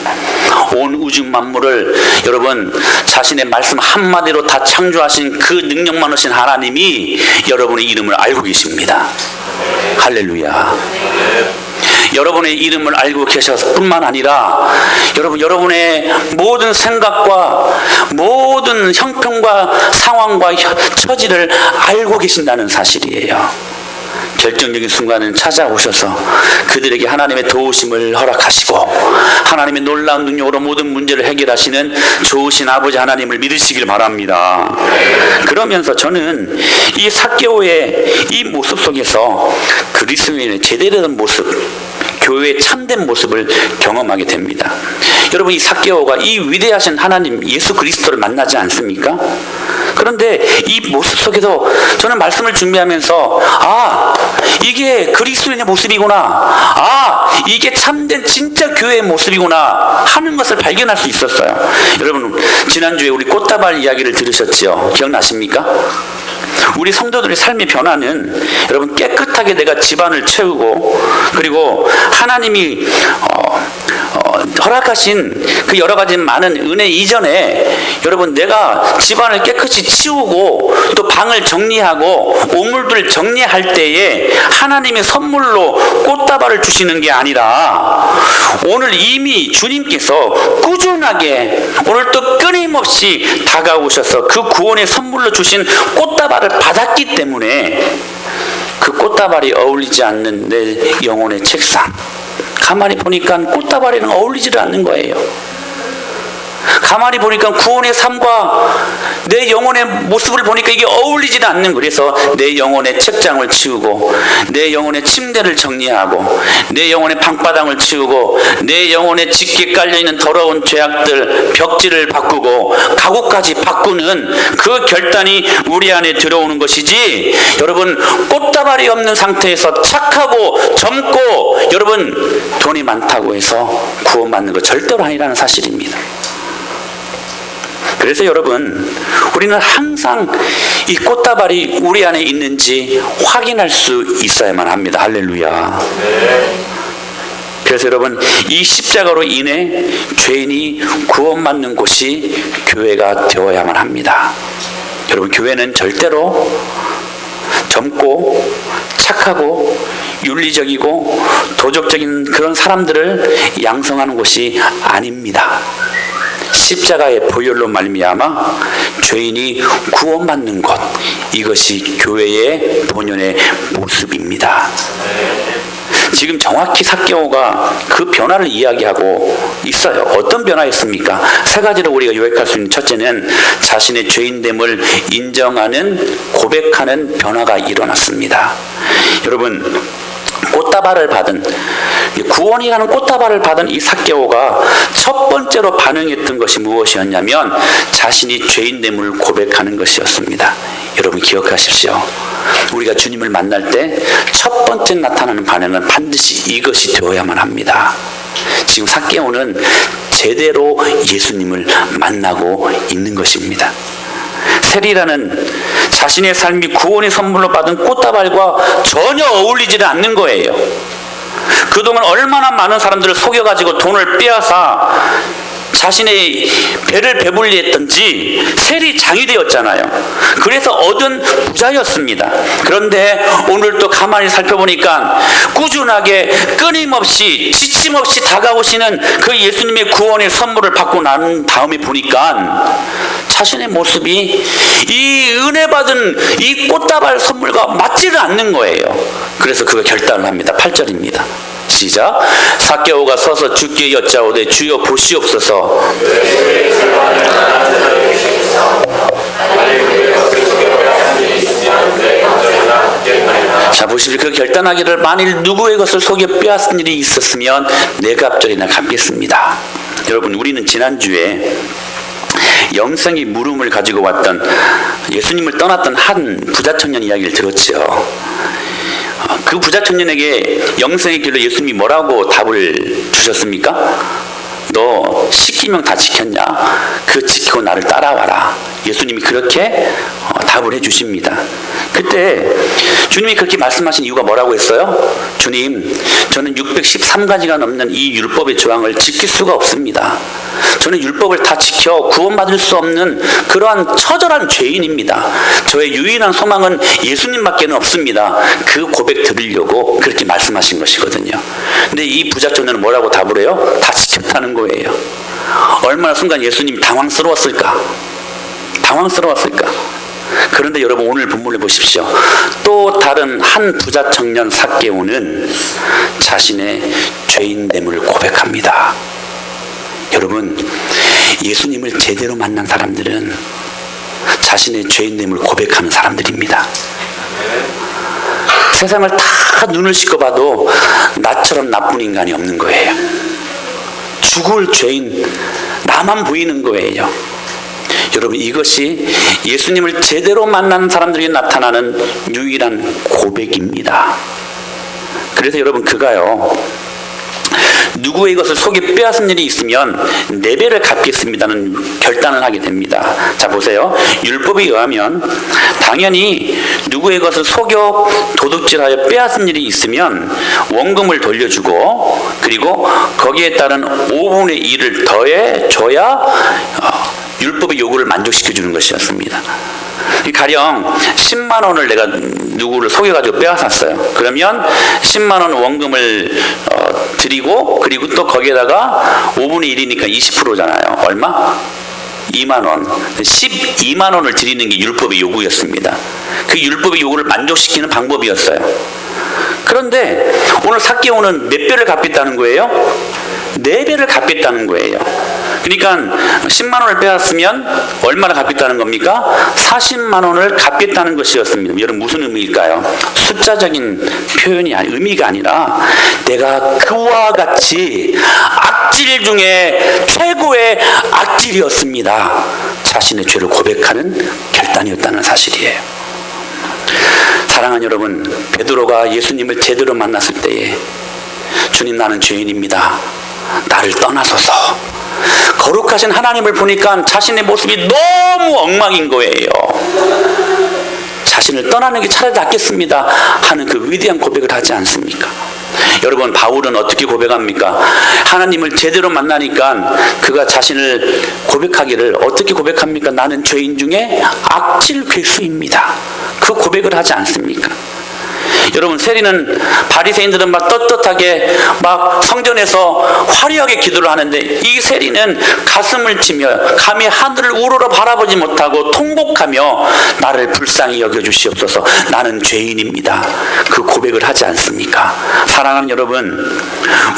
온 우주 만물을 여러분 자신의 말씀 한마디로 다 창조하신 그 능력 많으신 하나님이 여러분의 이름을 알고 계십니다. 할렐루야. 여러분의 이름을 알고 계셔서 뿐만 아니라 여러분의 모든 생각과 모든 형편과 상황과 처지를 알고 계신다는 사실이에요. 결정적인 순간은 찾아오셔서 그들에게 하나님의 도우심을 허락하시고 하나님의 놀라운 능력으로 모든 문제를 해결하시는 좋으신 아버지 하나님을 믿으시길 바랍니다. 그러면서 저는 이 삭개오의 이 모습 속에서 그리스도인의 제대로 된 모습, 교회의 참된 모습을 경험하게 됩니다. 여러분 이 삭개오가 이 위대하신 하나님 예수 그리스도를 만나지 않습니까? 그런데 이 모습 속에서 저는 말씀을 준비하면서 이게 그리스도인의 모습이구나, 이게 참된 진짜 교회의 모습이구나 하는 것을 발견할 수 있었어요. 여러분 지난주에 우리 꽃다발 이야기를 들으셨죠? 기억나십니까? 우리 성도들의 삶의 변화는 여러분 깨끗하게 내가 집안을 채우고 그리고 하나님이 허락하신 그 여러 가지 많은 은혜 이전에 여러분 내가 집안을 깨끗이 치우고 또 방을 정리하고 오물들을 정리할 때에 하나님의 선물로 꽃다발을 주시는 게 아니라 오늘 이미 주님께서 꾸준하게 오늘 또 끊임없이 다가오셔서 그 구원의 선물로 주신 꽃다발을 받았기 때문에 그 꽃다발이 어울리지 않는 내 영혼의 책상, 가만히 보니까 꽃다발에는 어울리지를 않는 거예요. 가만히 보니까 구원의 삶과 내 영혼의 모습을 보니까 이게 어울리지는 않는 거예요. 그래서 내 영혼의 책장을 치우고, 내 영혼의 침대를 정리하고, 내 영혼의 방바닥을 치우고, 내 영혼의 짙게 깔려있는 더러운 죄악들, 벽지를 바꾸고, 가구까지 바꾸는 그 결단이 우리 안에 들어오는 것이지, 여러분 꽃다발이 없는 상태에서 착하고 젊고 여러분 돈이 많다고 해서 구원받는 거 절대로 아니라는 사실입니다. 그래서 여러분, 우리는 항상 이 꽃다발이 우리 안에 있는지 확인할 수 있어야만 합니다. 할렐루야. 그래서 여러분, 이 십자가로 인해 죄인이 구원받는 곳이 교회가 되어야만 합니다. 여러분, 교회는 절대로 젊고 착하고 윤리적이고 도덕적인 그런 사람들을 양성하는 곳이 아닙니다. 십자가의 보혈로 말미암아 죄인이 구원받는 것, 이것이 교회의 본연의 모습입니다. 지금 정확히 삭개오가 그 변화를 이야기하고 있어요. 어떤 변화였습니까? 세 가지로 우리가 요약할 수 있는, 첫째는 자신의 죄인됨을 인정하는, 고백하는 변화가 일어났습니다. 여러분, 꽃다발을 받은, 구원이라는 꽃다발을 받은 이 삭개오가 첫 번째로 반응했던 것이 무엇이었냐면 자신이 죄인됨을 고백하는 것이었습니다. 여러분 기억하십시오. 우리가 주님을 만날 때 첫 번째 나타나는 반응은 반드시 이것이 되어야만 합니다. 지금 삭개오는 제대로 예수님을 만나고 있는 것입니다. 세리라는 자신의 삶이 구원의 선물로 받은 꽃다발과 전혀 어울리지는 않는 거예요. 그동안 얼마나 많은 사람들을 속여가지고 돈을 빼앗아 자신의 배를 배불리 했던지 세리장이 되었잖아요. 그래서 얻은 부자였습니다. 그런데 오늘 또 가만히 살펴보니까 꾸준하게 끊임없이 지침 없이 다가오시는 그 예수님의 구원의 선물을 받고 난 다음에 보니까 자신의 모습이 이 은혜 받은 이 꽃다발 선물과 맞지를 않는 거예요. 그래서 그가 결단을 합니다. 8절입니다. 시작. 삭개오가 서서 주께 여짜오되 주여 보시옵소서. 자, 보시면 그 결단하기를 만일 누구의 것을 속여 빼앗은 일이 있었으면 내 갑절이나 갚겠습니다. 여러분, 우리는 지난주에 영생의 물음을 가지고 왔던, 예수님을 떠났던 한 부자 청년 이야기를 들었죠. 그 부자 청년에게 영생의 길로 예수님이 뭐라고 답을 주셨습니까? 너 10계명 다 지켰냐? 그거 지키고 나를 따라와라. 예수님이 그렇게 답을 해주십니다. 그때 주님이 그렇게 말씀하신 이유가 뭐라고 했어요? 주님, 저는 613가지가 넘는 이 율법의 조항을 지킬 수가 없습니다. 저는 율법을 다 지켜 구원받을 수 없는 그러한 처절한 죄인입니다. 저의 유일한 소망은 예수님밖에는 없습니다. 그 고백 드리려고 그렇게 말씀하신 것이거든요. 근데 이 부자 청년은 뭐라고 답을 해요? 다 지켰다는 거예요. 얼마나 순간 예수님이 당황스러웠을까? 그런데 여러분, 오늘 본문을 보십시오. 또 다른 한 부자 청년 삭개오는 자신의 죄인됨을 고백합니다. 여러분, 예수님을 제대로 만난 사람들은 자신의 죄인됨을 고백하는 사람들입니다. 세상을 다 눈을 씻고 봐도 나처럼 나쁜 인간이 없는 거예요. 죽을 죄인, 나만 보이는 거예요. 여러분, 이것이 예수님을 제대로 만난 사람들에게 나타나는 유일한 고백입니다. 그래서 여러분, 그가요, 누구의 것을 속여 빼앗은 일이 있으면 네 배를 갚겠습니다는 결단을 하게 됩니다. 자, 보세요. 율법에 의하면 당연히 누구의 것을 속여 도둑질하여 빼앗은 일이 있으면 원금을 돌려주고, 그리고 거기에 따른 5분의 1을 더해 줘야 율법의 요구를 만족시켜 주는 것이었습니다. 가령 10만 원을 내가 누구를 속여가지고 빼앗았어요. 그러면 10만 원 원금을 드리고, 그리고 또 거기에다가 5분의 1이니까 20%잖아요. 얼마? 2만 원. 12만 원을 드리는 게 율법의 요구였습니다. 그 율법의 요구를 만족시키는 방법이었어요. 그런데 오늘 삭개오는 몇 배를 갚겠다는 거예요? 4배를 갚겠다는 거예요. 그러니까 10만 원을 빼앗으면 얼마나 갚겠다는 겁니까? 40만 원을 갚겠다는 것이었습니다. 여러분 무슨 의미일까요? 숫자적인 표현이 의미가 아니라 내가 그와 같이 악질 중에 최고의 악질이었습니다. 자신의 죄를 고백하는 결단이었다는 사실이에요. 사랑하는 여러분, 베드로가 예수님을 제대로 만났을 때에 주님, 나는 죄인입니다. 나를 떠나소서. 거룩하신 하나님을 보니까 자신의 모습이 너무 엉망인 거예요. 자신을 떠나는 게 차라리 낫겠습니다 하는 그 위대한 고백을 하지 않습니까? 여러분, 바울은 어떻게 고백합니까? 하나님을 제대로 만나니까 그가 자신을 고백하기를 어떻게 고백합니까? 나는 죄인 중에 악질 괴수입니다. 그 고백을 하지 않습니까? 여러분, 세리는 바리새인들은 막 떳떳하게 막 성전에서 화려하게 기도를 하는데 이 세리는 가슴을 치며 감히 하늘을 우러러 바라보지 못하고 통곡하며 나를 불쌍히 여겨주시옵소서, 나는 죄인입니다. 그 고백을 하지 않습니까? 사랑하는 여러분,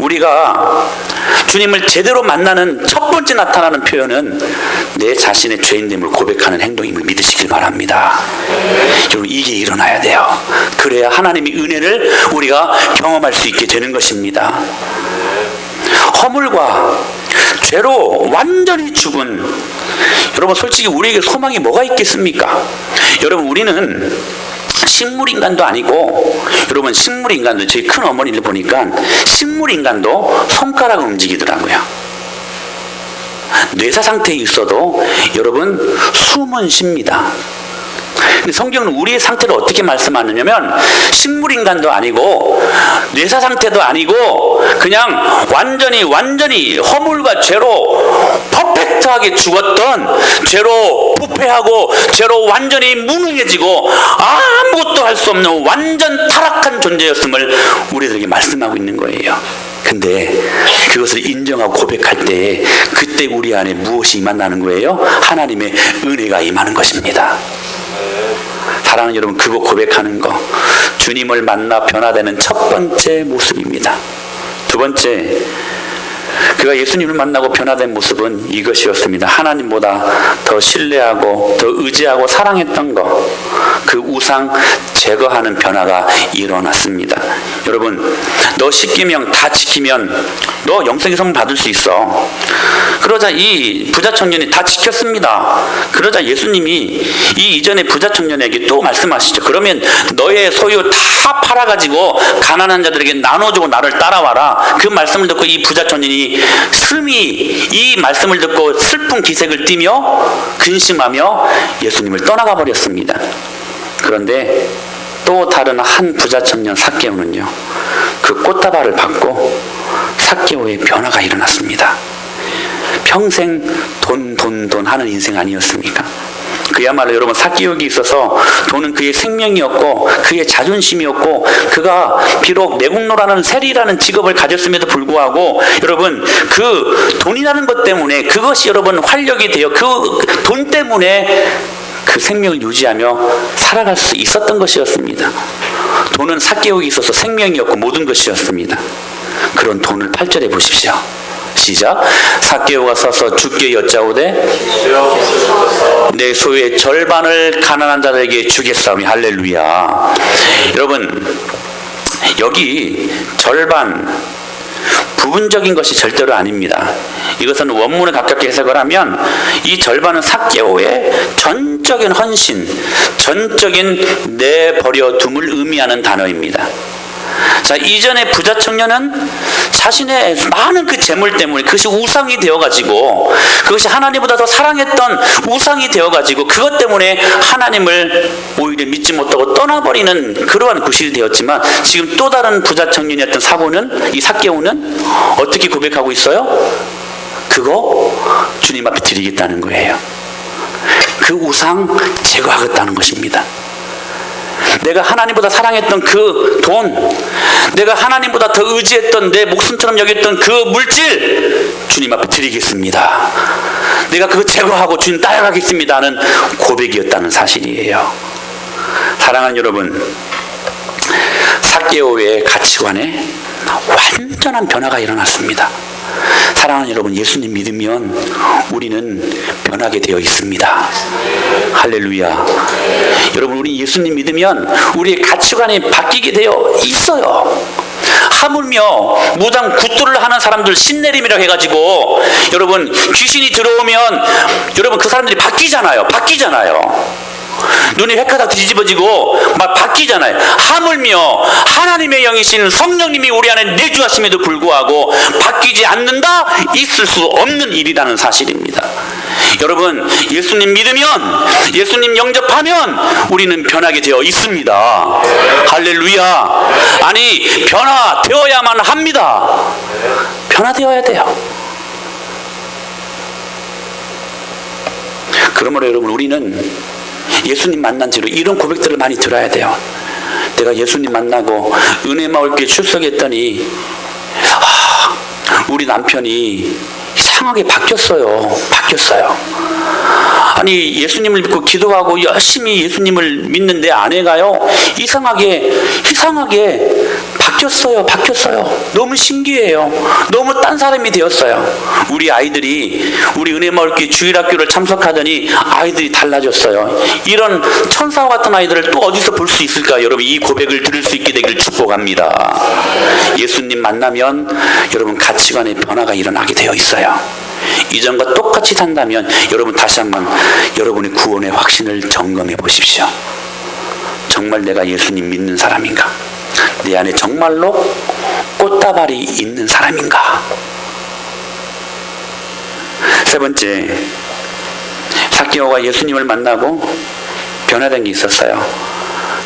우리가 주님을 제대로 만나는 첫 번째 나타나는 표현은 내 자신의 죄인됨을 고백하는 행동임을 믿으시길 바랍니다. 여러분, 이게 일어나야 돼요. 그래야 하나님의 은혜를 우리가 경험할 수 있게 되는 것입니다. 허물과 죄로 완전히 죽은, 여러분 솔직히 우리에게 소망이 뭐가 있겠습니까? 여러분, 우리는 식물인간도 아니고, 여러분 식물인간도, 저희 큰 어머니를 보니까 식물인간도 손가락을 움직이더라고요. 뇌사 상태에 있어도 여러분 숨은 쉽니다. 근데 성경은 우리의 상태를 어떻게 말씀하느냐면 식물인간도 아니고 뇌사 상태도 아니고 그냥 완전히 허물과 죄로 퍼펙트하게 죽었던, 죄로 부패하고 죄로 완전히 무능해지고 아무것도 할 수 없는 완전 타락한 존재였음을 우리들에게 말씀하고 있는 거예요. 근데 그것을 인정하고 고백할 때 그때 우리 안에 무엇이 임한다는 거예요? 하나님의 은혜가 임하는 것입니다. 사랑하는 여러분, 그거 고백하는 거 주님을 만나 변화되는 첫 번째 모습입니다. 두 번째, 그가 예수님을 만나고 변화된 모습은 이것이었습니다. 하나님보다 더 신뢰하고 더 의지하고 사랑했던 것, 그 우상 제거하는 변화가 일어났습니다. 여러분, 너 10계명 다 지키면 너 영생의 선물 받을 수 있어. 그러자 이 부자 청년이 다 지켰습니다. 그러자 예수님이 이 이전의 부자 청년에게 또 말씀하시죠. 그러면 너의 소유 다 팔아가지고 가난한 자들에게 나눠주고 나를 따라와라. 그 말씀을 듣고 이 부자 청년이 이 말씀을 듣고 슬픈 기색을 띠며 근심하며 예수님을 떠나가 버렸습니다. 그런데 또 다른 한 부자 청년 삭개오는요, 그 꽃다발을 받고 삭개오의 변화가 일어났습니다. 평생 돈 하는 인생 아니었습니까? 그야말로 여러분, 삭개오에게 있어서 돈은 그의 생명이었고 그의 자존심이었고, 그가 비록 내국노라는 세리라는 직업을 가졌음에도 불구하고 여러분, 그 돈이라는 것 때문에 그것이 여러분 활력이 되어 그 돈 때문에 그 생명을 유지하며 살아갈 수 있었던 것이었습니다. 돈은 삭개오에게 있어서 생명이었고 모든 것이었습니다. 그런 돈을 8절에 보십시오. 시작. 삭개오가 서서 주께 여짜오되 내 소유의 절반을 가난한 자들에게 주겠사오니. 할렐루야. 여러분, 여기 절반 부분적인 것이 절대로 아닙니다. 이것은 원문에 가깝게 해석을 하면 이 절반은 삭개오의 전적인 헌신, 전적인 내버려둠을 의미하는 단어입니다. 자, 이전에 부자 청년은 자신의 많은 그 재물 때문에 그것이 우상이 되어가지고, 그것이 하나님보다 더 사랑했던 우상이 되어가지고 그것 때문에 하나님을 오히려 믿지 못하고 떠나버리는 그러한 구실이 되었지만, 지금 또 다른 부자 청년이었던 이 삭개오는 어떻게 고백하고 있어요? 그거 주님 앞에 드리겠다는 거예요. 그 우상 제거하겠다는 것입니다. 내가 하나님보다 사랑했던 그 돈, 내가 하나님보다 더 의지했던, 내 목숨처럼 여겼던 그 물질 주님 앞에 드리겠습니다. 내가 그거 제거하고 주님 따라가겠습니다 하는 고백이었다는 사실이에요. 사랑하는 여러분, 삭개오의 가치관에 완전한 변화가 일어났습니다. 사랑하는 여러분, 예수님 믿으면 우리는 변하게 되어 있습니다. 할렐루야. 여러분, 우리 예수님 믿으면 우리의 가치관이 바뀌게 되어 있어요. 하물며 무당 굿도를 하는 사람들 신내림이라고 해가지고 여러분 귀신이 들어오면 여러분 그 사람들이 바뀌잖아요. 눈이 획하다 뒤집어지고 막 바뀌잖아요. 하물며 하나님의 영이신 성령님이 우리 안에 내주하심에도 불구하고 바뀌지 않는다? 있을 수 없는 일이라는 사실입니다. 여러분, 예수님 믿으면, 예수님 영접하면 우리는 변하게 되어 있습니다. 할렐루야. 아니, 변화되어야만 합니다. 변화되어야 돼요. 그러므로 여러분, 우리는 예수님 만난 뒤로 이런 고백들을 많이 들어야 돼요. 내가 예수님 만나고 은혜 마을교회 출석했더니 우리 남편이 이상하게 바뀌었어요. 아니, 예수님을 믿고 기도하고 열심히 예수님을 믿는 내 아내가요 이상하게 바뀌었어요. 너무 신기해요. 너무 딴 사람이 되었어요. 우리 아이들이 우리 은혜마을교회 주일학교를 참석하더니 아이들이 달라졌어요. 이런 천사와 같은 아이들을 또 어디서 볼 수 있을까? 여러분, 이 고백을 들을 수 있게 되기를 축복합니다. 예수님 만나면 여러분 가치관의 변화가 일어나게 되어 있어요. 이전과 똑같이 산다면 여러분 다시 한번 여러분의 구원의 확신을 점검해 보십시오. 정말 내가 예수님 믿는 사람인가? 내 안에 정말로 꽃다발이 있는 사람인가? 세 번째, 삭개오가 예수님을 만나고 변화된 게 있었어요.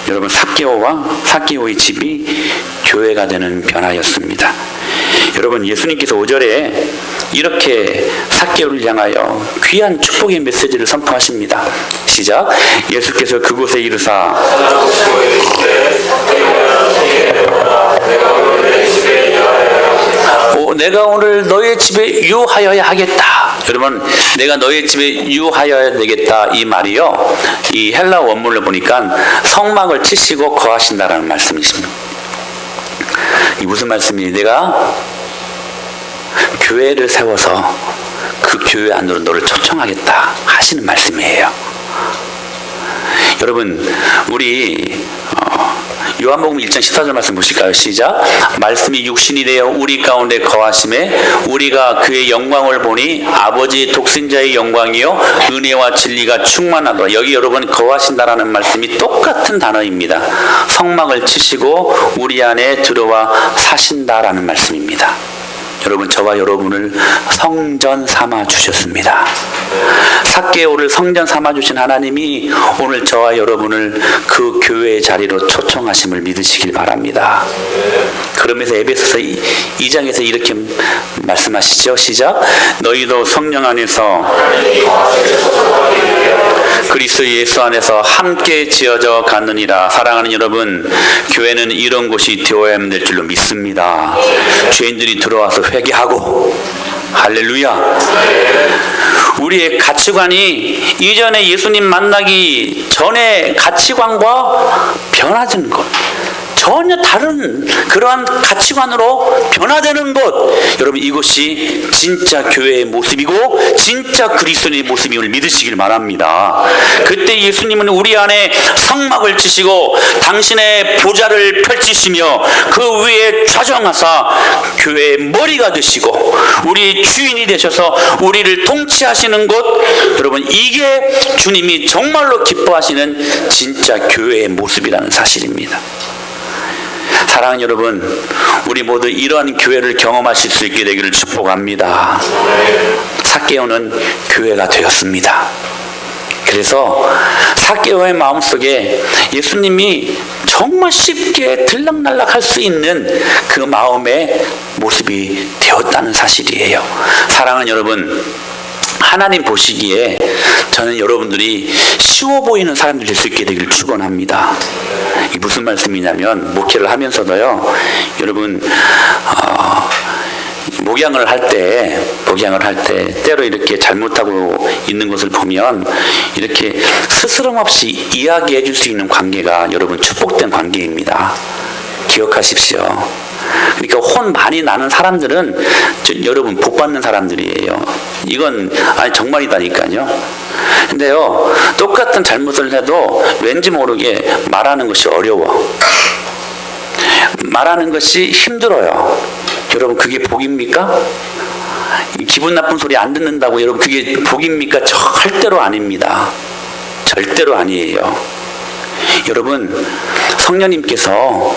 여러분, 삭개오의 집이 교회가 되는 변화였습니다. 여러분, 예수님께서 5절에 이렇게 삭개오를 향하여 귀한 축복의 메시지를 선포하십니다. 시작. 예수께서 그곳에 이르사 내가 오늘 너의 집에 유하여야 하겠다. 여러분, 내가 너의 집에 유하여야 되겠다, 이 말이요, 이 헬라 원문을 보니까 성막을 치시고 거하신다라는 말씀이십니다. 이 무슨 말씀이니? 내가 교회를 세워서 그 교회 안으로 너를 초청하겠다 하시는 말씀이에요. 여러분, 우리 요한복음 1장 14절 말씀 보실까요? 시작. 말씀이 육신이 되어 우리 가운데 거하심에 우리가 그의 영광을 보니 아버지 독생자의 영광이요 은혜와 진리가 충만하더라. 여기 여러분 거하신다라는 말씀이 똑같은 단어입니다. 성막을 치시고 우리 안에 들어와 사신다라는 말씀입니다. 여러분, 저와 여러분을 성전 삼아 주셨습니다. 삭개오를 성전 삼아 주신 하나님이 오늘 저와 여러분을 그 교회의 자리로 초청하심을 믿으시길 바랍니다. 그러면서 에베소서 2장에서 이렇게 말씀하시죠. 시작. 너희도 성령 안에서 그리스도 예수 안에서 함께 지어져 갔느니라. 사랑하는 여러분, 교회는 이런 곳이 되어야만 될 줄로 믿습니다. 죄인들이 들어와서 회개하고, 할렐루야. 우리의 가치관이 이전에 예수님 만나기 전에 가치관과 변화되는 것, 전혀 다른 그러한 가치관으로 변화되는 것, 여러분, 이것이 진짜 교회의 모습이고 진짜 그리스도의 모습임을 믿으시길 바랍니다. 그때 예수님은 우리 안에 성막을 치시고 당신의 보좌를 펼치시며 그 위에 좌정하사 교회의 머리가 되시고 우리 주인이 되셔서 우리를 통치하시는 것, 여러분, 이게 주님이 정말로 기뻐하시는 진짜 교회의 모습이라는 사실입니다. 사랑하는 여러분, 우리 모두 이러한 교회를 경험하실 수 있게 되기를 축복합니다. 삭개오는 교회가 되었습니다. 그래서 삭개오의 마음속에 예수님이 정말 쉽게 들락날락할 수 있는 그 마음의 모습이 되었다는 사실이에요. 사랑하는 여러분, 하나님 보시기에 저는 여러분들이 쉬워 보이는 사람들이 될 수 있게 되기를 축원합니다. 이 무슨 말씀이냐면, 목회를 하면서도요, 여러분, 목양을 할 때 때로 이렇게 잘못하고 있는 것을 보면 이렇게 스스럼 없이 이야기해 줄 수 있는 관계가 여러분 축복된 관계입니다. 기억하십시오. 그러니까 혼 많이 나는 사람들은 여러분 복 받는 사람들이에요. 이건 정말이다니까요. 근데요, 똑같은 잘못을 해도 왠지 모르게 말하는 것이 어려워. 말하는 것이 힘들어요. 여러분, 그게 복입니까? 기분 나쁜 소리 안 듣는다고 여러분 그게 복입니까? 절대로 아닙니다. 절대로 아니에요. 여러분, 성령님께서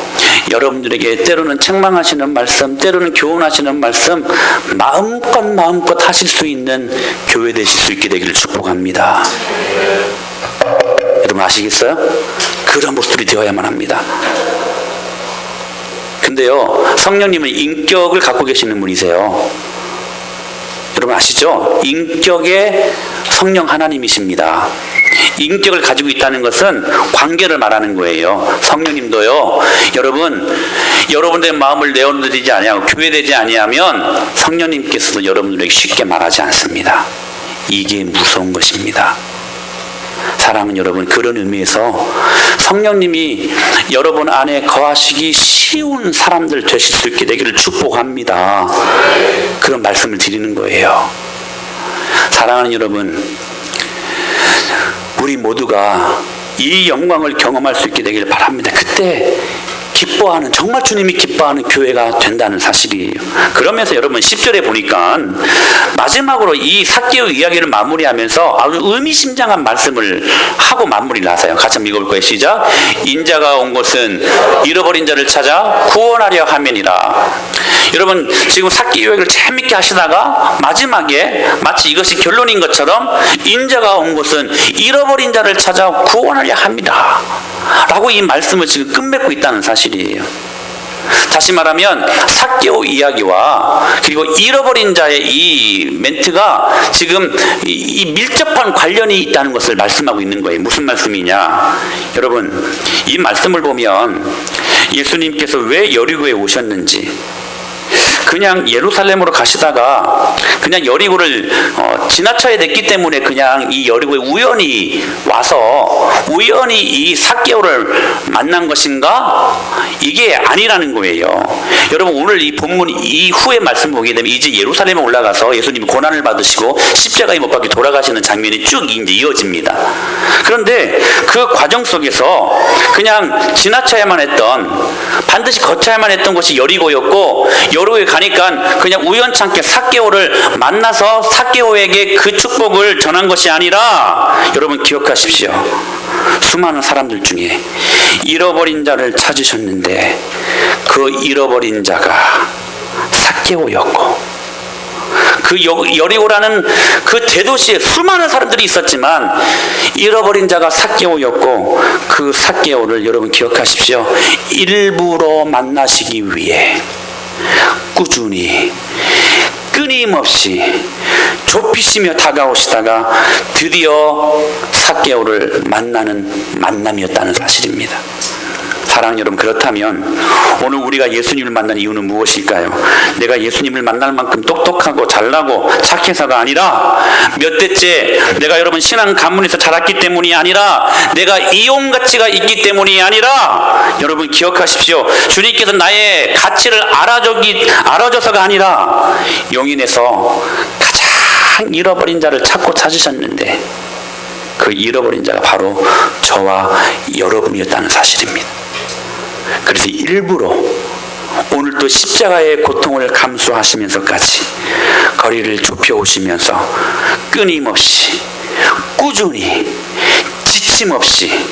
여러분들에게 때로는 책망하시는 말씀, 때로는 교훈하시는 말씀 마음껏 하실 수 있는 교회 되실 수 있게 되기를 축복합니다. 여러분 아시겠어요? 그런 모습들이 되어야만 합니다. 근데요, 성령님은 인격을 갖고 계시는 분이세요. 여러분 아시죠? 인격의 성령 하나님이십니다. 인격을 가지고 있다는 것은 관계를 말하는 거예요. 성령님도요, 여러분들의 마음을 내어드리지 아니하고 교회되지 아니하면 성령님께서도 여러분들에게 쉽게 말하지 않습니다. 이게 무서운 것입니다. 사랑하는 여러분, 그런 의미에서 성령님이 여러분 안에 거하시기 쉬운 사람들 되실 수 있게 되기를 축복합니다. 그런 말씀을 드리는 거예요. 사랑하는 여러분, 우리 모두가 이 영광을 경험할 수 있게 되기를 바랍니다. 그때 기뻐하는, 정말 주님이 기뻐하는 교회가 된다는 사실이에요. 그러면서 여러분 10절에 보니까 마지막으로 이 삭개오 이야기를 마무리하면서 아주 의미심장한 말씀을 하고 마무리를 하세요. 같이 한번 읽어볼 거예요. 시작. 인자가 온 곳은 잃어버린 자를 찾아 구원하려 함이니라. 여러분, 지금 삭개오 이야기를 재밌게 하시다가 마지막에 마치 이것이 결론인 것처럼 인자가 온 곳은 잃어버린 자를 찾아 구원하려 합니다 라고 이 말씀을 지금 끝맺고 있다는 사실이에요. 다시 말하면 삭개오 이야기와 그리고 잃어버린 자의 이 멘트가 지금 이 밀접한 관련이 있다는 것을 말씀하고 있는 거예요. 무슨 말씀이냐? 여러분, 이 말씀을 보면 예수님께서 왜 여리고에 오셨는지, 그냥 예루살렘으로 가시다가 그냥 여리고를 지나쳐야 됐기 때문에 그냥 이 여리고에 우연히 와서 우연히 이 삭개오를 만난 것인가? 이게 아니라는 거예요. 여러분, 오늘 이 본문 이후의 말씀 보게 되면 이제 예루살렘에 올라가서 예수님이 고난을 받으시고 십자가에 못 박혀 돌아가시는 장면이 쭉 이제 이어집니다. 그런데 그 과정 속에서 그냥 지나쳐야만 했던, 반드시 거쳐야만 했던 곳이 여리고였고, 여리고에 가니까 그냥 우연찮게 삭개오를 만나서 삭개오에게 그 축복을 전한 것이 아니라, 여러분 기억하십시오. 수많은 사람들 중에 잃어버린 자를 찾으셨는데 그 잃어버린 자가 삭개오였고, 그 여리고라는 그 대도시에 수많은 사람들이 있었지만 잃어버린 자가 삭개오였고, 그 삭개오를 여러분 기억하십시오. 일부러 만나시기 위해 꾸준히 끊임없이 좁히시며 다가오시다가 드디어 삭개오를 만나는 만남이었다는 사실입니다. 사랑하는 여러분, 그렇다면 오늘 우리가 예수님을 만난 이유는 무엇일까요? 내가 예수님을 만날 만큼 똑똑하고 잘나고 착해서가 아니라, 몇 대째 내가 여러분 신앙 가문에서 자랐기 때문이 아니라, 내가 이용 가치가 있기 때문이 아니라, 여러분 기억하십시오. 주님께서 나의 가치를 알아줘서가 아니라 용인에서 가장 잃어버린 자를 찾고 찾으셨는데 그 잃어버린 자가 바로 저와 여러분이었다는 사실입니다. 그래서 일부러 오늘 또 십자가의 고통을 감수하시면서까지 거리를 좁혀오시면서 끊임없이 꾸준히 지침없이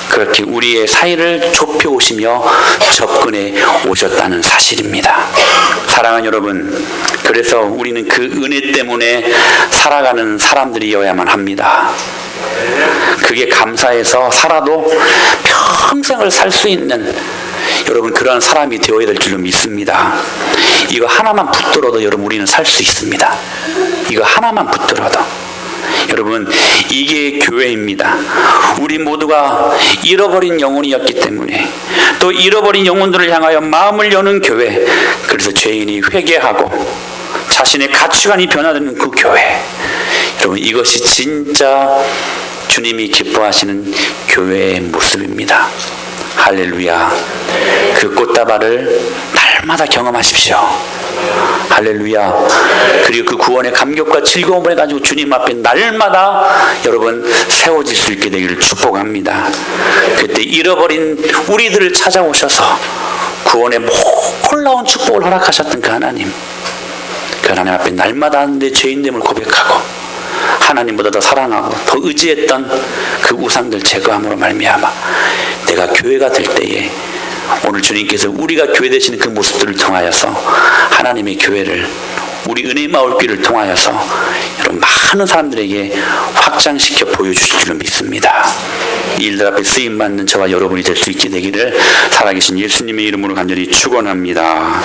그렇게 우리의 사이를 좁혀오시며 접근해 오셨다는 사실입니다. 사랑하는 여러분, 그래서 우리는 그 은혜 때문에 살아가는 사람들이어야만 합니다. 그게 감사해서 살아도 평생을 살 수 있는 여러분 그러한 사람이 되어야 될 줄로 믿습니다. 이거 하나만 붙들어도 여러분 우리는 살 수 있습니다. 이거 하나만 붙들어도. 여러분, 이게 교회입니다. 우리 모두가 잃어버린 영혼이었기 때문에, 또 잃어버린 영혼들을 향하여 마음을 여는 교회, 그래서 죄인이 회개하고 자신의 가치관이 변화되는 그 교회, 여러분 이것이 진짜 주님이 기뻐하시는 교회의 모습입니다. 할렐루야. 그 꽃다발을 날마다 경험하십시오. 할렐루야. 그리고 그 구원의 감격과 즐거움을 해가지고 주님 앞에 날마다 여러분 세워질 수 있게 되기를 축복합니다. 그때 잃어버린 우리들을 찾아오셔서 구원의 놀라운 축복을 허락하셨던 그 하나님 앞에 날마다 내 죄인됨을 고백하고 하나님보다 더 사랑하고 더 의지했던 그 우상들 제거함으로 말미암아 내가 교회가 될 때에 오늘 주님께서 우리가 교회 되시는 그 모습들을 통하여서 하나님의 교회를 우리 은혜의 마을교회를 통하여서 여러분 많은 사람들에게 확장시켜 보여주실 줄로 믿습니다. 이 일들 앞에 쓰임받는 저와 여러분이 될 수 있게 되기를 살아계신 예수님의 이름으로 간절히 축원합니다.